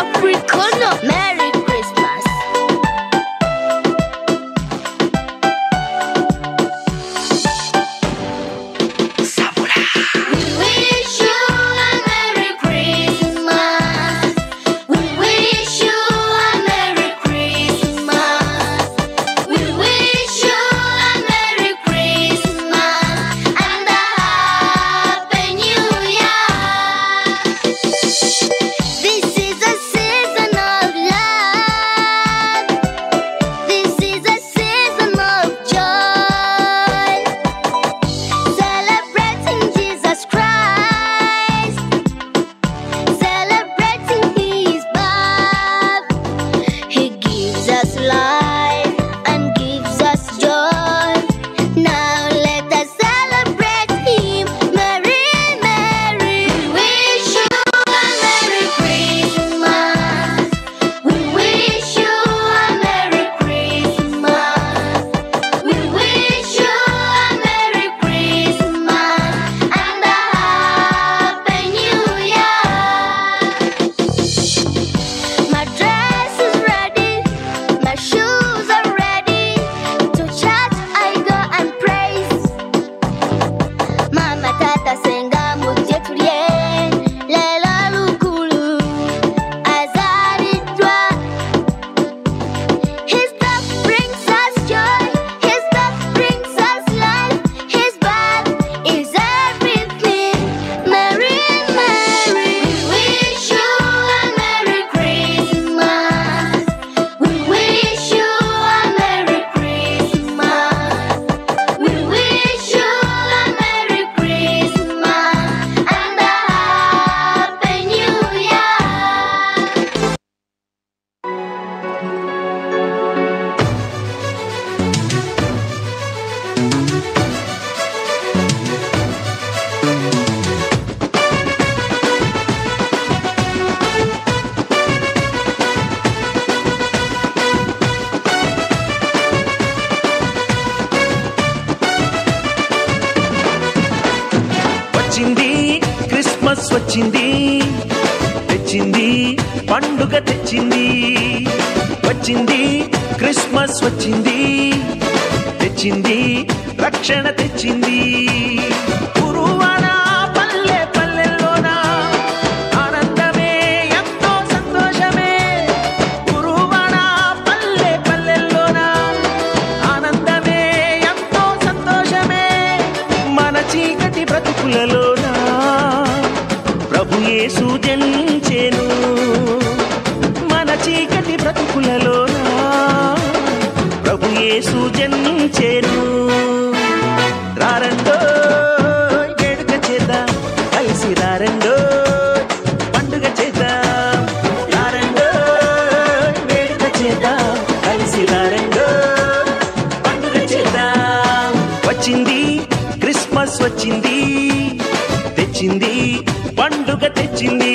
Africano. Merry Christmas. Sabula. We wish you a Merry Christmas. We wish you a Merry Christmas. We wish you a Merry Christmas and a Happy New Year. This is a season of love. This is a season of joy. Celebrating Jesus Christ. Celebrating His birth. He gives us life and gives us joy. Now let us celebrate Him. Merry, merry. We wish you a Merry Christmas. We wish you a Merry Christmas. We wish you a Merry Christmas and a Happy New Year. My dress is ready, my shoes are ready. To church I go and praise. Mama tata senga mutyetulie lela lukulu azaritwa. His love brings us joy, His love brings us life. His birth is everything. Merry, merry. We wish you a Merry Christmas. We wish you a Merry Christmas. We wish you a Merry Christmas and a Happy New Year. వచ్చింది Christmas వచ్చింది, తెచ్చింది పండుగ తెచ్చింది. వచ్చింది Christmas వచ్చింది, తెచ్చింది రక్షణ తెచ్చింది. గురువాన పల్లె పల్లెల్లోన ఆనందమే ఎంతో సంతోషమే. గురువాన పల్లె పల్లెల్లోన ఆనందమే ఎంతో సంతోషమే. మన చీకటి బ్రతుకులలోన ప్రభు యేసు జనించెను. మన చీకటి బ్రతుకులలోన ప్రభు యేసు జనించెను. రారండో వేడుక చేద్దాం, కలిసి రారండో పండుగ చేద్దాం. రారండో వేడుక చేద్దాం, కలిసి రారండో పండుగ చేద్దాం. వచ్చింది క్రిస్మస్ వచ్చింది, తెచ్చింది పండుగ తెచ్చింది.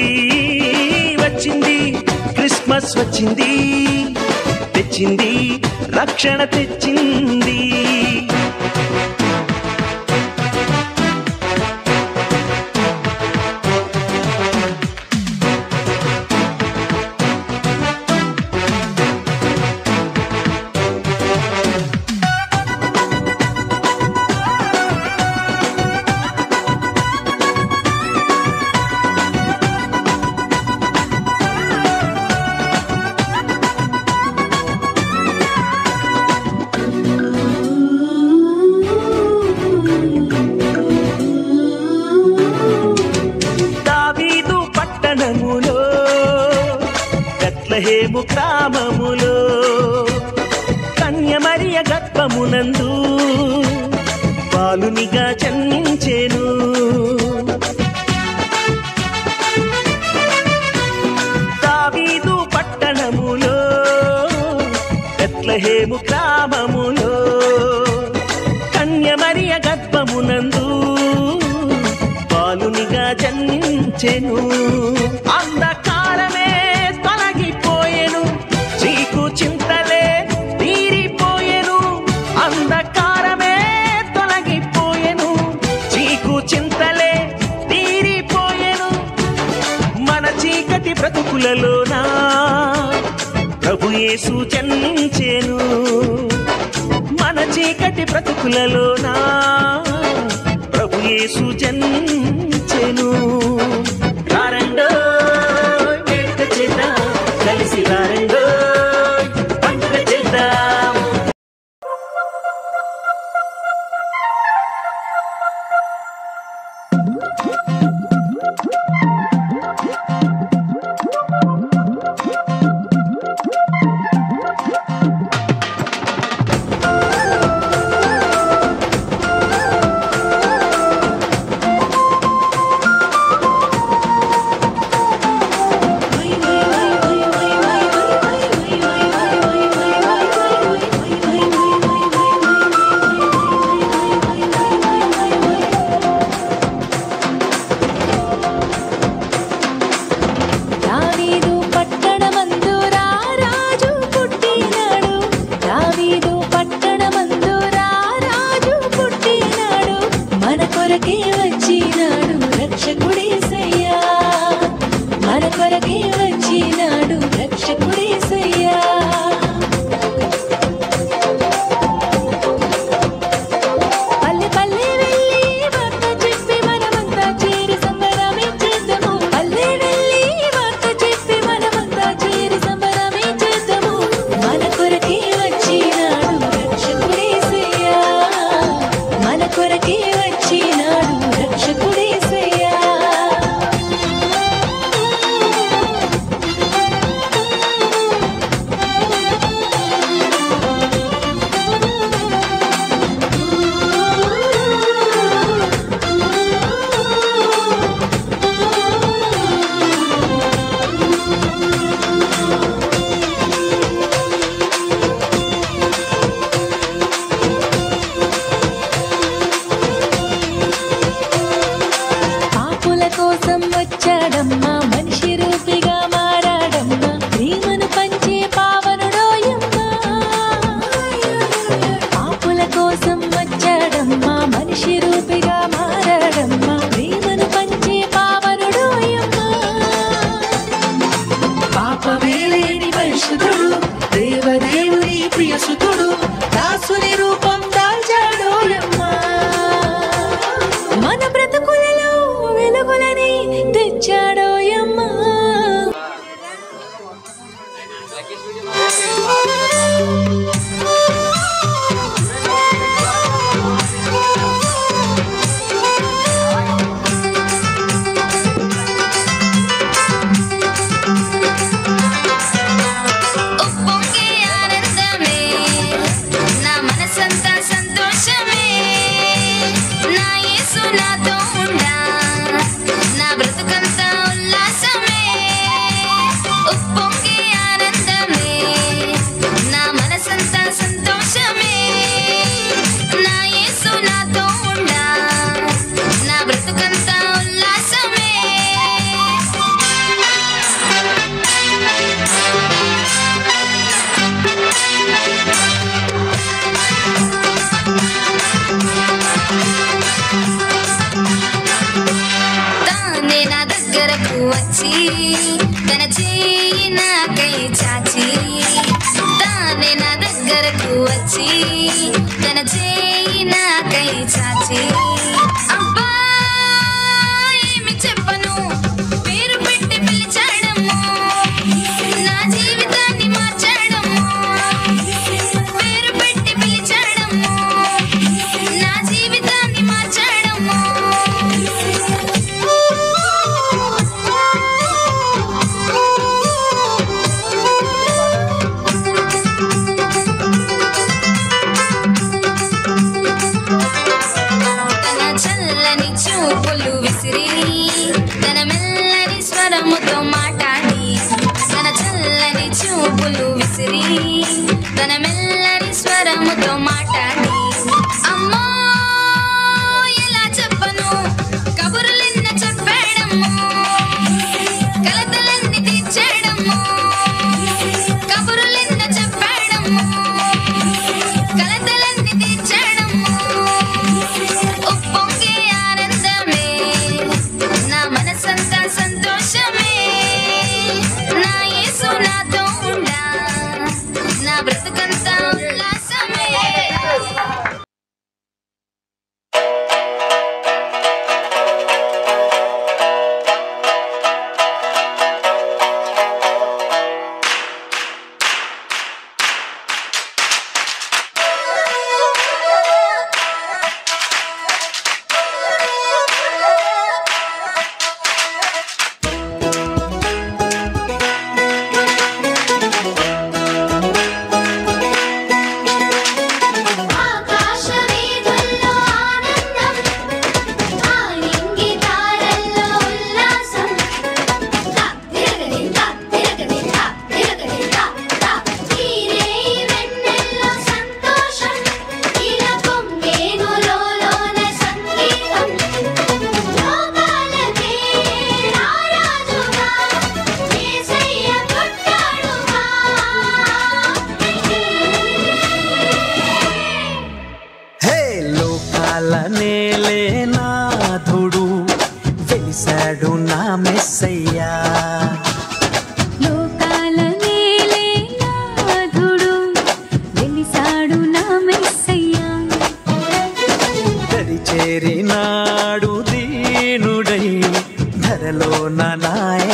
వచ్చింది క్రిస్మస్ వచ్చింది, తెచ్చింది రక్షణ తెచ్చింది. దావీదు పట్టణములో, బెత్లెహేము గ్రామములో, కన్య మరియ గర్భమునందు బాలునిగా జన్మించెను. దావీదు పట్టణములో, బెత్లెహేము గ్రామములో, కన్య మరియ గర్భమునందు బాలునిగా జన్మించెను. అంధకారమే తొలగిపోయెను, చీకు చింతలే తీరిపోయెను. అంధకారమే తొలగిపోయెను, చీకు చీకటి బ్రతుకులలోనా ప్రభు యేసు జన్మించెను మన చీకటి బ్రతుకులలోనా ప్రభు యేసు జన్మించెను రారండో వేడుక చేద్దాం కలిసి రారండో పండుగ చేద్దాం సంతోషమే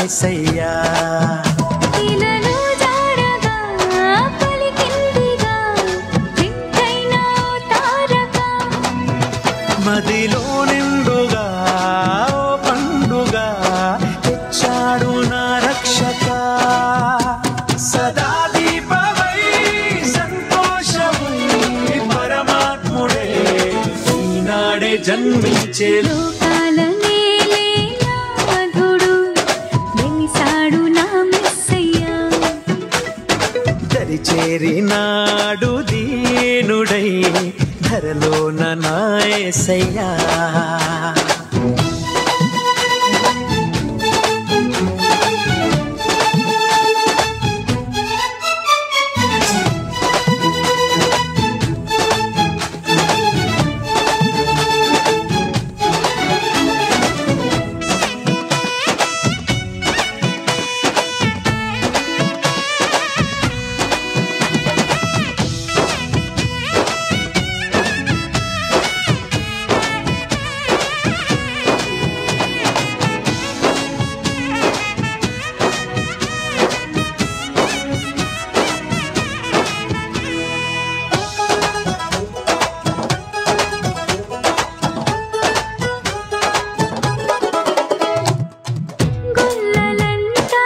యేసయ్యా ఇలలో జాడగా పలికిందిగా వింతైన తారక మదిలో నిండుగా ఓ పండుగా తెచ్చాడు నా రక్షక సదా దీపమై సంతోషమై పరమాత్ముడే ఈనాడే జన్మించే లోకాల నేలే నాథుడు వెలిసాడు నా మెస్సయ్యా దరి చేరినాడు దీనుడై ధరలోన నా యేసయ్యా గొల్లలంతా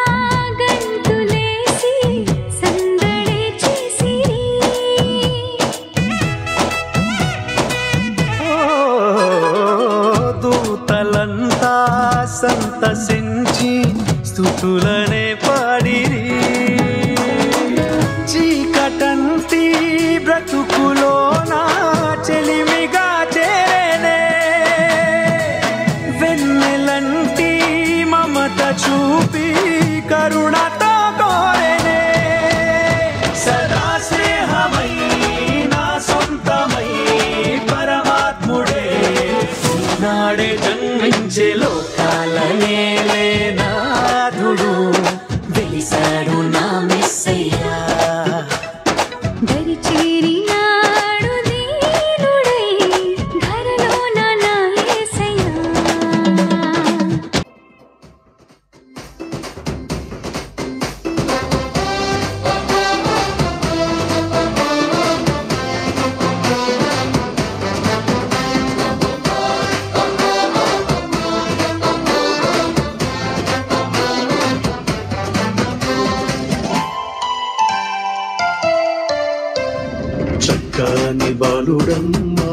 గంతులేసి సందడి చేసిరి దూతలంతా సంతసించి స్తుతులనే పాడిరి చీకటంటి బ్రతుకులోన చెలిమిగా చేరేనే వెన్నెలంటి మమత చూపి కరుణతో కోరేనే సదా స్నేహమై నా సొంతమై పరమాత్ముడే నాడే జన్మించే లోకాల నేలే నాథుడు వెలిసాడు నా మెస్సయ్యా దరి చేరినాడు దీనుడై ధరలోన నా యేసయ్యా చక్కని బాలుడమ్మా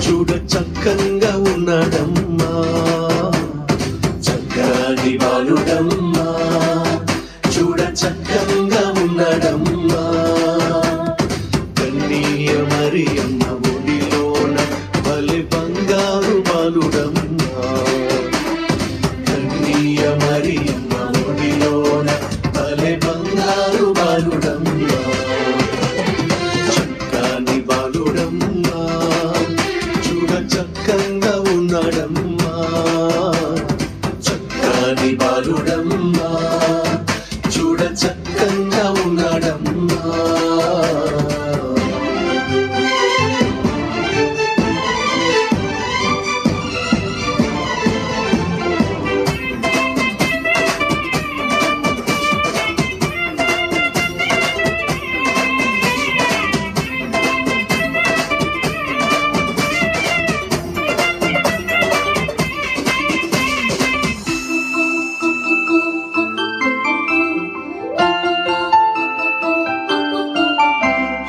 చూడ చక్కంగా ఉన్నాడమ్మా చక్కని బాలుడమ్మా చూడ చక్కంగా ఉన్నాడమ్మా కన్నీయ మరియమ్మ ఒడిలోన బలి బంగారు బాలుడమ్మా కన్నీయ మరియమ్మ ఒడిలోన బలి బంగారు బాలుడమ్మా చక్కని బాలుడమ్మా చూడ చక్కంగా ఉన్నాడమ్మా చక్కని బాలుడమ్మా చూడ చక్కంగా ఉన్నాడమ్మా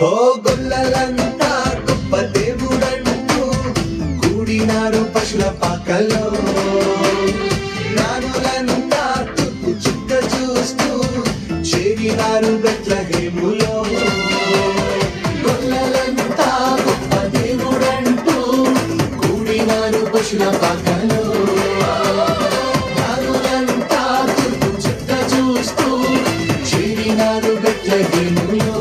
ఓ గొల్లలంతా గొప్ప దేవుడంటూ కూడినారు పశుల పాకలో నానులంతా తుప్పు చుక్క చూస్తూ చేరినారు బెత్లెహేములో గొల్లలంతా గొప్ప దేవుడంటూ కూడినారు పశుల పాకలో నానులంతా తుప్పు చుక్క చూస్తూ చేరినారు బెత్లెహేములో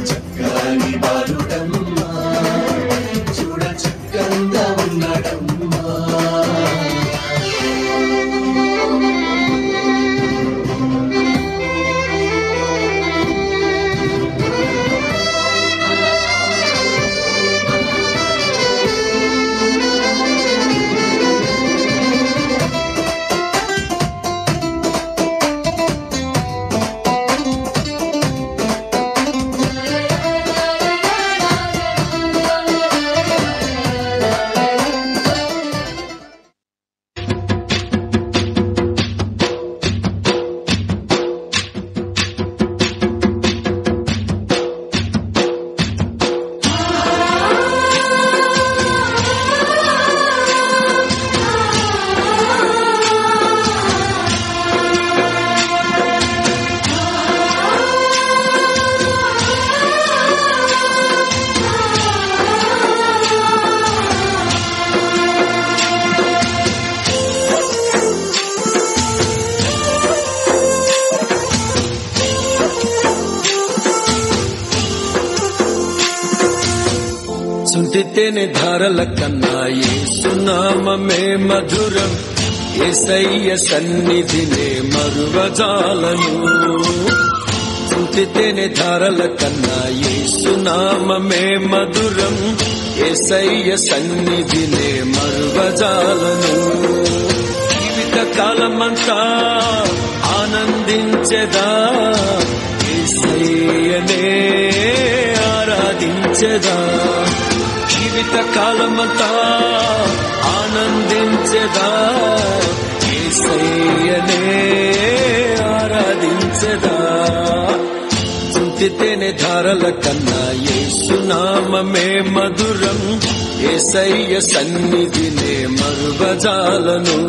చక్కని బాలుడమ్మా సుంటితేనే ధారల కన్నా యేసునామమే మధురం, యేసయ్య సన్నిధినే మరువజాలను. సుంటితేనే ధారల కన్నా యేసునామమే మధురం, యేసయ్య సన్నిధినే మరువజాలను. జీవిత కాలమంతా ఆనందించెదా, యేసయ్యనే ఆరాధించెదా. జీవిత కాలమంతా ఆనందించెదా, యేసయ్యనే ఆరాధించెదా. సుంటితేనే ధారల కన్నా యేసునామమే మధురం, యేసయ్య సన్నిధినే మరువజాలను.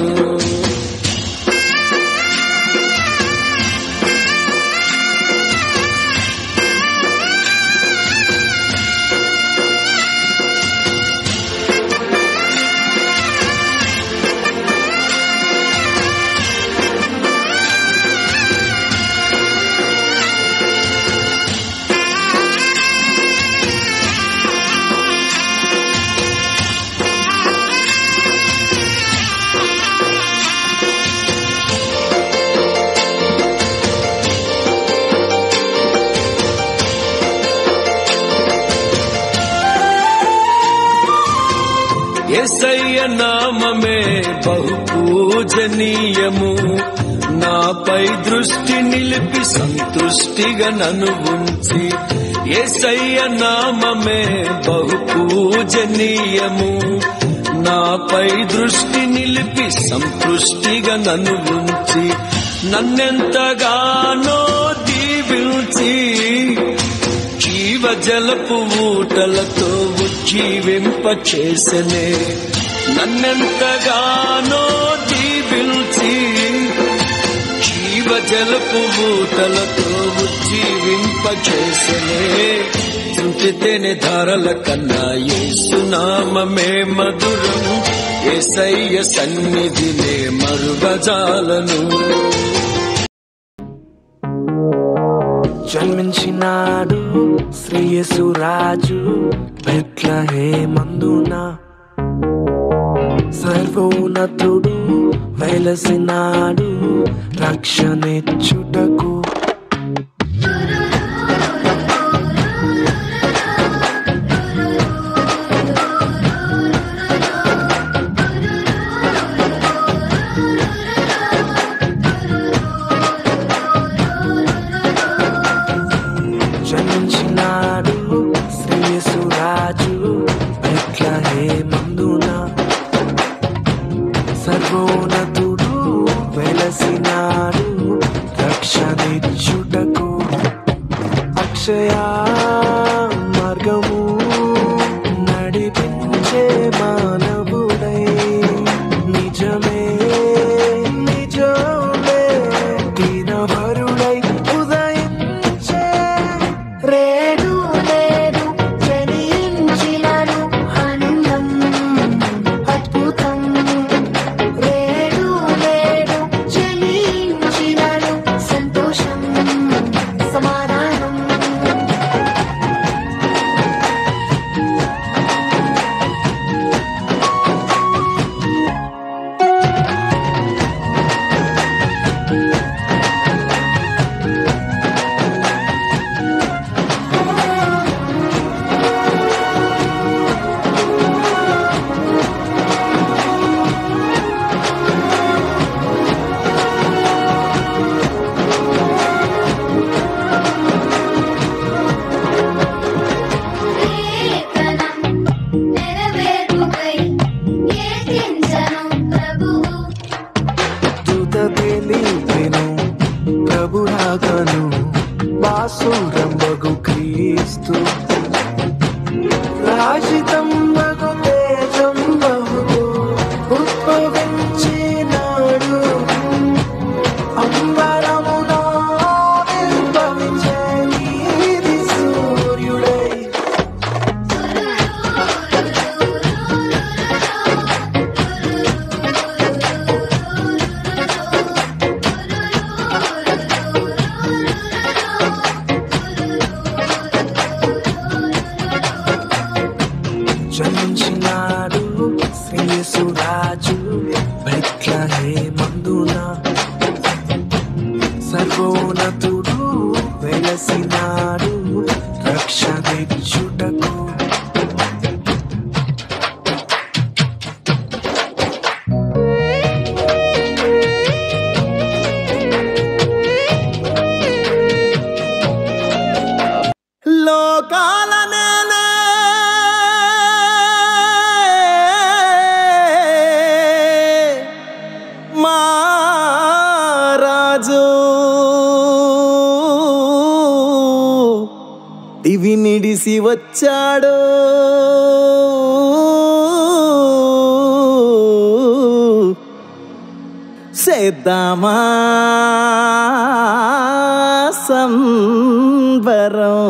యేసయ్య నామమే బహు పూజనీయము, నాపై దృష్టి నిలిపి సంతుష్టిగా నన్ను ఉంచి. యేసయ్య నామమే బహు పూజనీయము, నాపై దృష్టి నిలిపి సంతుష్టిగా నన్ను ఉంచి. నన్నెంతగానో దీవించి జీవజలపు ఊటలతో ఉజ్జీవింపచేసెనే. నన్నెంతగానో దీవించి జీవజలపు ఊటలతో ఉజ్జీవింపచేసెనే. సుంటితేనే ధారల కన్నా యేసునామమే మధురం, యేసయ్య సన్నిధినే మరువజాలను. జన్మించినాడు శ్రీయేసు రాజు బెత్లెహేమందున, సర్వోన్నతుడు వెలసినాడు రక్షణిచ్చుటకు. జన్మించినాడు శ్రీయేసు రాజు బెత్లెహేమందున, సర్వోన్నతుడు వెలసినాడు రక్షణిచ్చుటకు. అక్షయ మార్గము నడిపించే మానవుడై, నిజమే నిజమే దీనభరుడై ఉదయించే. రేడు నేడు జనించినను ఆనందం అద్భుతం. రేడు నేడు జనించినను సంతోషం సమాధానం. నెరవేర్పుకై కీర్తించను ప్రభువు. దూత తెలిపెను ప్రభు రాకను, బాసురంబగు క్రీస్తు. రాజితం బగు తేజం బహు ఉద్భవించినాడు, అంబరమున ఉద్భవించే నీతి సూర్యుడై. జన్మించినాడు శ్రీయేసు రాజు బెత్లెహేమందున సర్వోన్నతుడు వెలసినాడు రక్ష తెచ్చుటకు లోకాల నేలే మా రాజు దివి నిడిసి వచ్చాడు సేద్దామా సంబరం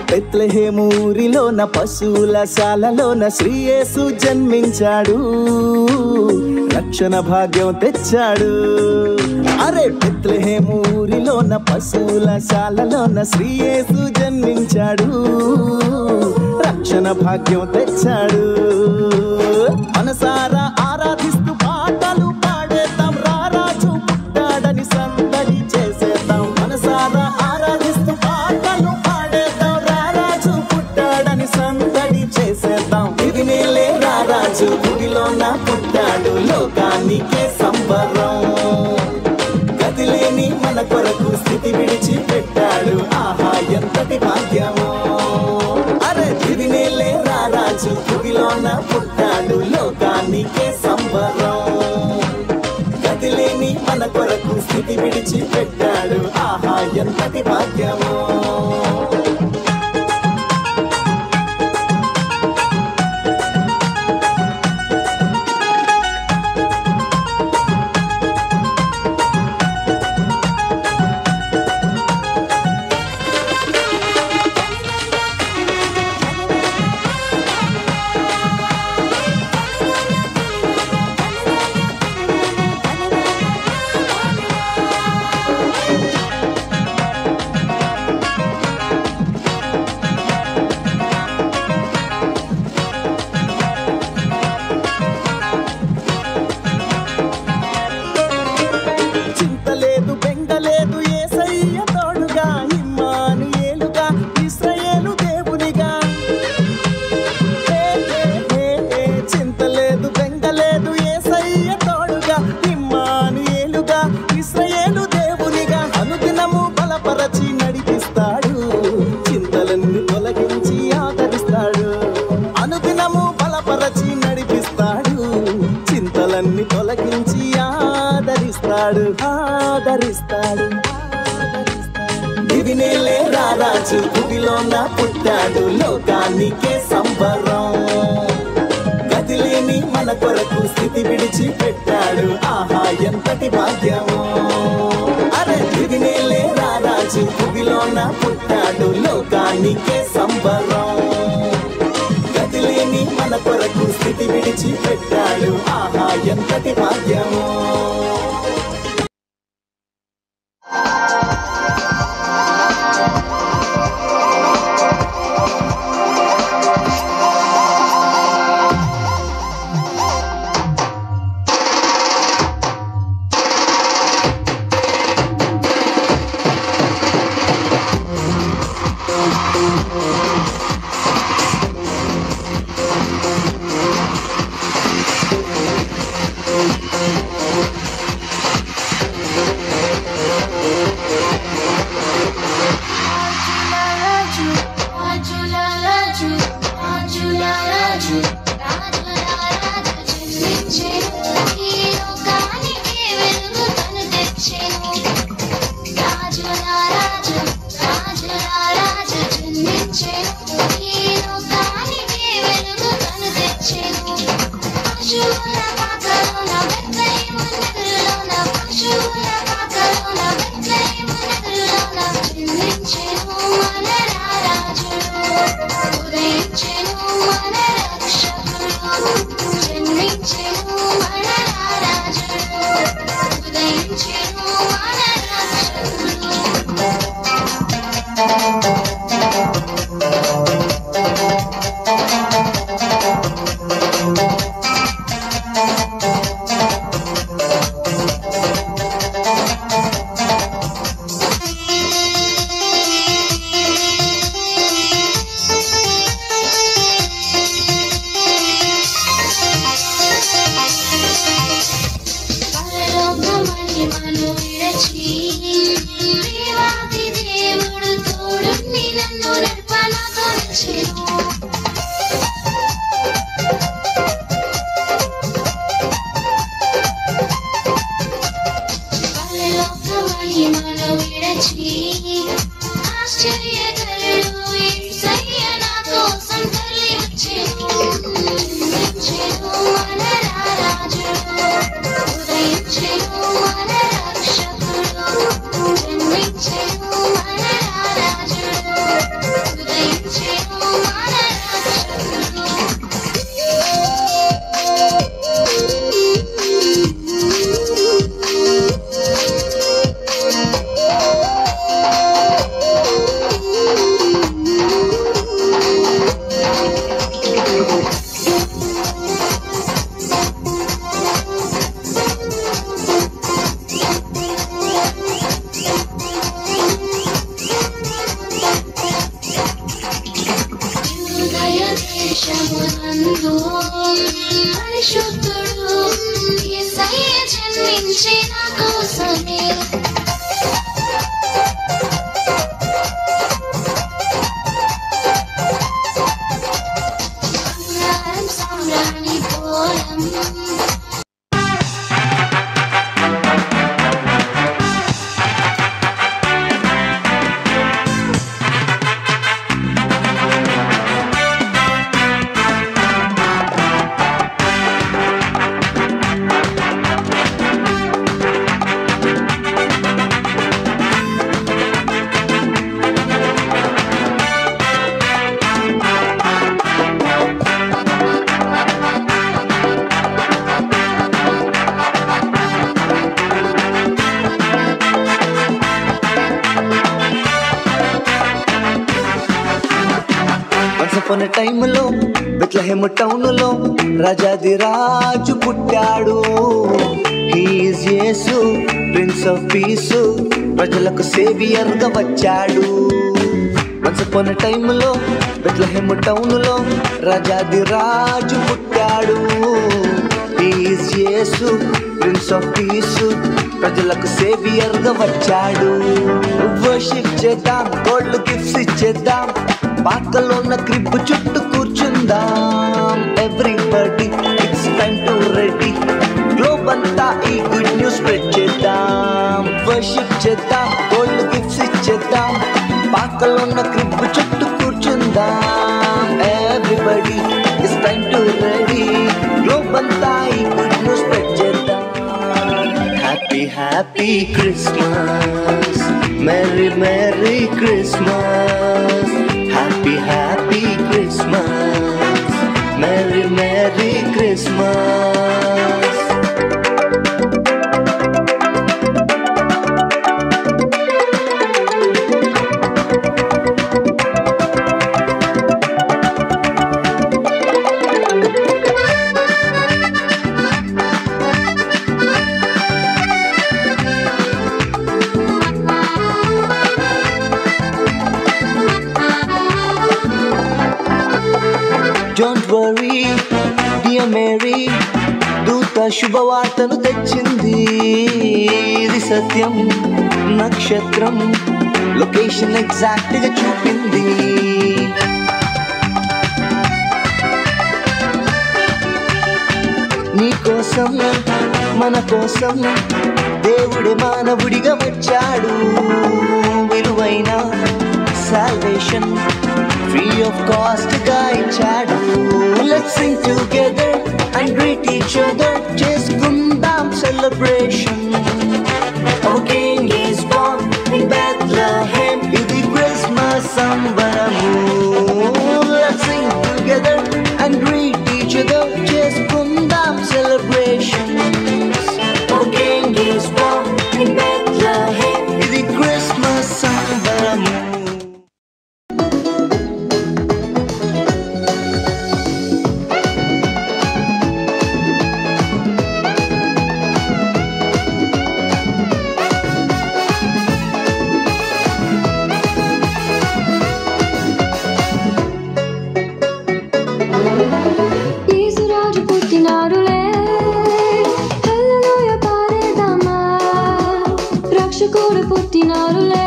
బెత్లెహేము ఊరిలోన పశువుల శాలలోన శ్రీయేసు జన్మించాడు రక్షణ భాగ్యం తెచ్చాడు అరే బెత్లెహేము ఊరిలోన పశువుల శాలలోన శ్రీయేసు జన్మించాడు రక్షణ భాగ్యం తెచ్చాడు మనసారా ఆరాధిస్తూ పాటలు పాడేద్దాం రారాజు పుట్టాడని సందడి చేసేద్దాం మనసారా ఆరాధిస్తూ పాటలు పాడేద్దాం రారాజు పుట్టాడని సందడి చేసేద్దాం ఇది నేలే రారాజు గుడిలోన పుట్టాడు లోకానికే సంబరం గదిలేని మన కొరకు స్థితి విడిచి పెట్టాడు ఆహా ఎంతటి భాగ్యమో అరే ఇది నేలే రారాజు గుడిలోన పుట్టాడు లోకానికే సంబరం గదిలేని మన కొరకు స్థితి విడిచి పెట్టాడు ఆహా ఎంతటి భాగ్యమో చింతలేదు బెంగలేదు యేసయ్య తోడుగా ఇమ్మానుయేలుగా ఇశ్రాయేలు దేవునిగా చింతలేదు బెంగలేదు యేసయ్య తోడుగా ఇమ్మానుయేలుగా ఇశ్రాయేలు దేవునిగా అనుదినము బలపరచి నడిపిస్తాడు చింతలన్నీ తొలగించి ఆదరిస్తాడు అనుదినము బలపరచి నడిపిస్తాడు చింతలన్నీ తొలగించి ఆదరిస్తాడు ఇది నేలే రారాజు గుడిలోన పుట్టాడు లోకానికే సంబరం గదిలేని మన కొరకు స్థితి విడిచి పెట్టాడు ఆహా ఎంతటి భాగ్యమో అరే ఇది నేలే రారాజు గుడిలోన పుట్టాడు లోకానికే సంబరం గదిలేని మన కొరకు స్థితి విడిచి పెట్టాడు ఆహా ఎంతటి భాగ్యమో బాధలు విడచి ఆశ్చర్యకరుడు యేసయ్య నా కోసం తరలి వచ్చెను మన రాజుడు ఉదయించెను మన రక్షకుడు జన్మించెను మన రాజుడు ఉదయించెను మన రక్షకుడు దేశమునందు పరిశుద్ధుడు యేసయ్య జన్మించి నా కోసమే బంగారం సామ్రాణి పోలం కొన టైంలో బెత్లెహేమ్ టౌన్లో రాజాది రాజు పుట్టాడు. He is Yesu prince of peace, ప్రజలకు సేవియర్ గా వచ్చాడు. వన్స్ అపాన్ ఎ టైంలో బెత్లెహేమ్ టౌన్లో రాజాది రాజు పుట్టాడు. He is Yesu prince of peace, ప్రజలకు సేవియర్ గా వచ్చాడు. వర్షిప్ చేద్దాం, గోల్డ్ గిఫ్ట్స్ ఇచ్చేద్దాం, పాకలో ఉన్న క్రిబ్ చుట్టూ కూర్చుందాం. Everybody it's time to ready, globe అంతా ఈ గుడ్ న్యూస్ స్ప్రెడ్ చేద్దాం. వర్షిప్ చేద్దాం, గోల్డ్ గిఫ్ట్స్ ఇచ్చేద్దాం, పాకలో ఉన్న క్రిబ్ చుట్టూ కూర్చుందాం. Everybody it's time to ready, globe అంతా ఈ గుడ్ న్యూస్ స్ప్రెడ్ చేద్దాం. Happy happy Christmas, merry merry Christmas. Happy happy Christmas, Merry Merry Christmas. Don't worry, dear Mary, దూత శుభవార్తను తెచ్చింది. ఇది సత్యం, నక్షత్రం లొకేషన్ ఎగ్జాక్ట్ గా చూపింది. నీ కోసం మన కోసం దేవుడే మానవుడిగా వచ్చాడు. విలువైన సాల్వేషన్ free of cost గా ఇచ్చాడు. Let's sing together and greet each other, చేసుకుందాం celebration. Our King is born in Bethlehem, ఇది Christmas సంబరము. Let's sing together and greet each other, చేసుకుందాం celebrations. Our King is born in Bethlehem, ఇది Christmas సంబరము. రక్షకుడు పుట్టినారులే,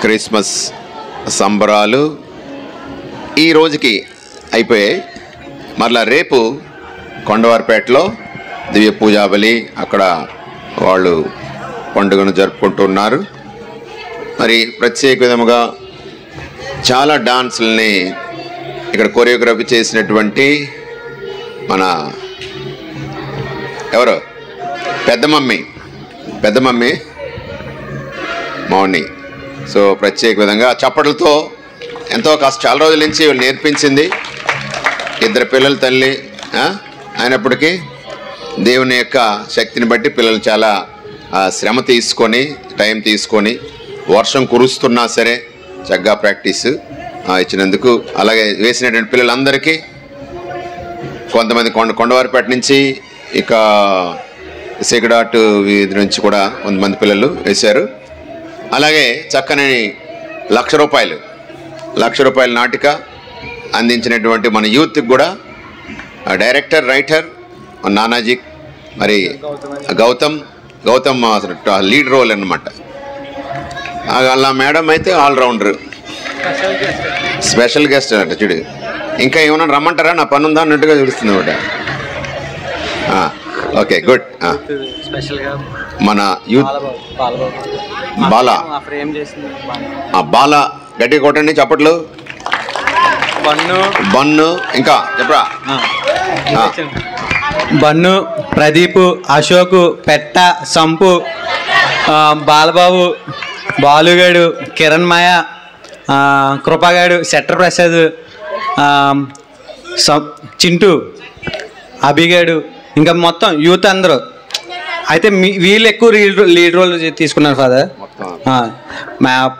Christmas సంబరాలు ఈ రోజుకి అయిపోయాయి. మరలా రేపు కొండవారిపేటలో దివ్య పూజాబలి అక్కడ వాళ్ళు పండుగను జరుపుకుంటున్నారు. మరి ప్రత్యేక విధముగా చాలా డాన్సుల్ని ఇక్కడ కొరియోగ్రఫీ చేసినటువంటి మన ఎవరు పెద్ద మమ్మీ మౌని. సో ప్రత్యేక విధంగా చప్పట్లతో ఎంతో చాలా రోజుల నుంచి వీళ్ళు నేర్పించింది. 2 పిల్లల తల్లి అయినప్పటికీ దేవుని యొక్క శక్తిని బట్టి పిల్లలు చాలా శ్రమ తీసుకొని టైం తీసుకొని వర్షం కురుస్తున్నా సరే చక్కగా ప్రాక్టీస్ ఇచ్చినందుకు, అలాగే వేసినటువంటి పిల్లలందరికీ కొంతమంది కొండవారిపేట నుంచి ఇక సిగడాట్ వీధి నుంచి కూడా కొంతమంది పిల్లలు వేశారు. అలాగే చక్కని ₹1,00,000 నాటిక అందించినటువంటి మన యూత్కి కూడా డైరెక్టర్ రైటర్ నానాజీ మరి గౌతమ్ లీడ్ రోల్ అన్నమాట. అలా మేడం అయితే ఆల్రౌండర్ స్పెషల్ గెస్ట్ అన్నట్టు చూడు. ఇంకా ఏమన్నా రమ్మంటారా, నా పని ఉందా అన్నట్టుగా చూస్తుంది ఒకటి. Okay good. మన యూత్ బాలా గట్టిగా కొట్టండి చప్పట్లు. బన్ను ఇంకా చెప్పరా. బన్ను, ప్రదీప్, అశోక్, పెట్ట, సంపు, బాలబాబు, బాలుగాడు, కిరణ్మయ, కృపగాడు, శెట్టర్ ప్రసాద్, చింటూ, అభిగాడు, ఇంకా మొత్తం యూత్ అందరూ. అయితే వీళ్ళు ఎక్కువ లీడ్ రోల్ తీసుకున్నారు ఫాదర్.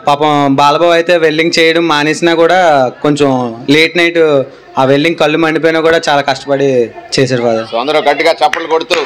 పాపం బాలబాబు అయితే వెల్డింగ్ చేయడం మానేసినా కూడా కొంచెం లేట్ నైట్ ఆ వెల్డింగ్ కళ్ళు మండిపోయినా కూడా చాలా కష్టపడి చేశారు ఫాదర్. అందరూ గట్టిగా చప్పట్లు కొడుతూ